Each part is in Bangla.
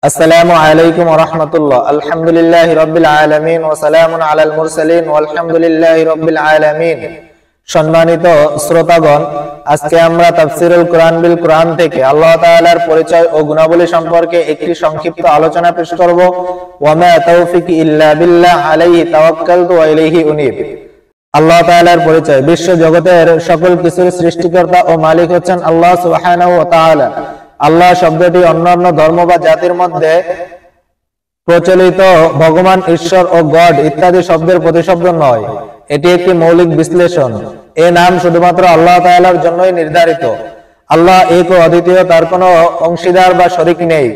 আসসালামু আলাইকুম ওয়া রাহমাতুল্লাহ। আলহামদুলিল্লাহি রাব্বিল আলামিন ওয়া সালামুন আলাল মুরসালিন ওয়ালহামদুলিল্লাহি রাব্বিল আলামিন। সম্মানিত শ্রোতাগণ, আজকে আমরা তাফসীরুল কুরআন বিল কুরআন থেকে আল্লাহ তাআলার পরিচয় ও গুণাবলী সম্পর্কে একটি সংক্ষিপ্ত আলোচনা পেশ করব। ওয়া মা তাওফিকি ইল্লা বিল্লাহ আলাইহি তাওয়াক্কালতু ওয়া ইলাইহি উনীব। আল্লাহ তাআলার পরিচয়। বিশ্ব জগতের সকল কিছুর সৃষ্টিকর্তা ও মালিক হচ্ছেন আল্লাহ সুবহানাহু ওয়া তাআলা। আল্লাহ শব্দটি অন্যান্য ধর্ম বা জাতির মধ্যে প্রচলিত ভগবান, ঈশ্বর ও গড ইত্যাদি শব্দের প্রতিশব্দ নয়। এটি একটি মৌলিক বিশ্লেষণ। এই নাম শুধুমাত্র আল্লাহ তাআলার জন্যই নির্ধারিত। আল্লাহ এক ও অদ্বিতীয়, তার কোনো অংশীদার বা শরীক নেই।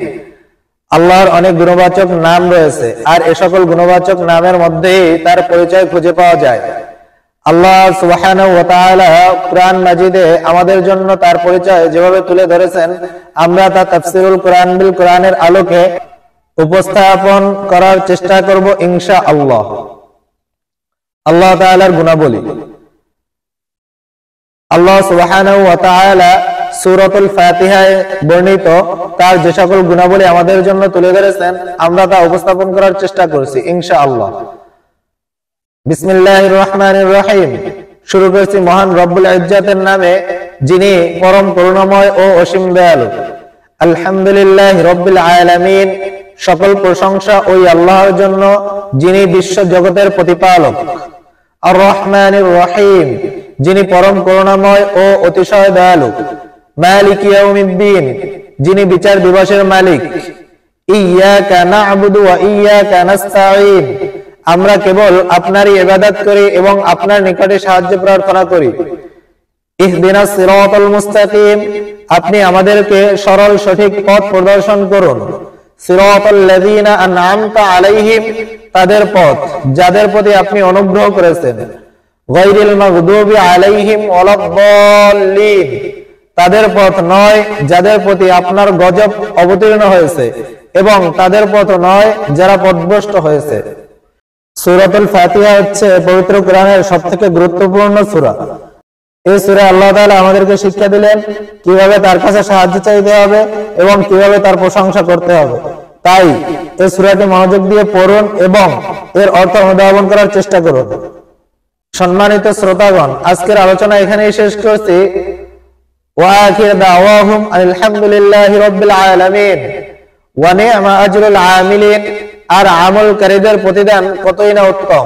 আল্লাহর অনেক গুণবাচক নাম রয়েছে, আর এ সকল গুণবাচক নামের মধ্যেই তার পরিচয় খুঁজে পাওয়া যায়। আল্লাহ সুবহানাহু ওয়া তাআলা কুরআন মাজিদে আমাদের জন্য তার পরিচয় যেভাবে তুলে ধরেছেন, আমরা তা তাফসীরুল কুরআন বিল কুরআনের আলোকে উপস্থাপন করার চেষ্টা করব ইনশাআল্লাহ। আল্লাহ তাআলার গুণাবলী। আল্লাহ সুবহানাহু ওয়া তাআলা সূরাতুল ফাতিহায় বর্ণিত তার যে সকল গুণাবলী আমাদের জন্য তুলে ধরেছেন, আমরা তা উপস্থাপন করার চেষ্টা করছি ইনশাআল্লাহ। বিসমিল্লাহির রহমানির রহিম। শুরু করছি মহান রব্বুল ইজ্জাতের নামে, যিনি পরম করুণাময় ও অসীম দয়ালু। আলহামদুলিল্লাহি রাব্বিল আলামিন। সকল প্রশংসা ওই আল্লাহর জন্য, যিনি বিশ্ব জগতের প্রতিপালক। আর রহমানির রহিম, যিনি পরম করুণাময় ও অতিশয় দয়ালু। মালিক ইয়াউমিদ্দিন, যিনি বিচার দিবসের মালিক। ইয়্যাকা না'বুদু ওয়া ইয়্যাকা নাস্তাঈন। আমরা কেবল আপনারই ইবাদত করি এবং আপনার নিকটে সাহায্য প্রার্থনা করি। ইহদিনাস সিরাতাল মুস্তাকিম। আপনি আমাদেরকে সরল সঠিক পথ প্রদর্শন করুন। সিরাতাল লাযীনা আন'আমতা আলাইহিম, তাদের পথ যাদের প্রতি আপনি অনুগ্রহ করেছেন। গায়রিল মাগদুবি আলাইহিম ওয়ালাদ-দাল্লিন, তাদের পথ নয় যাদের প্রতি আপনার গজব অবতীর্ণ হয়েছে, এবং তাদের পথ নয় যারা পথভ্রষ্ট হয়েছে। সূরাতুল ফাতিহা হচ্ছে পবিত্র কোরআনের সবথেকে গুরুত্বপূর্ণ সূরা। এই সূরায় আল্লাহ তাআলা আমাদেরকে শিক্ষা দিলেন কিভাবে তার কাছে সাহায্য চাইতে হবে এবং কিভাবে তার প্রশংসা করতে হবে। তাই এই সূরাটি মনোযোগ দিয়ে পড়ুন এবং এর অর্থ অনুধাবন করার চেষ্টা করুন। সম্মানিত শ্রোতাগণ, আজকের আলোচনা এখানেই শেষ করছি। ওয়া আখির দাওয়াহুম আলহামদুলিল্লাহি রাব্বিল আলামিন ওয়া নি'মা আজরুল আমিলিন। আর আমলকারীদের প্রতিদান কতই না উত্তম।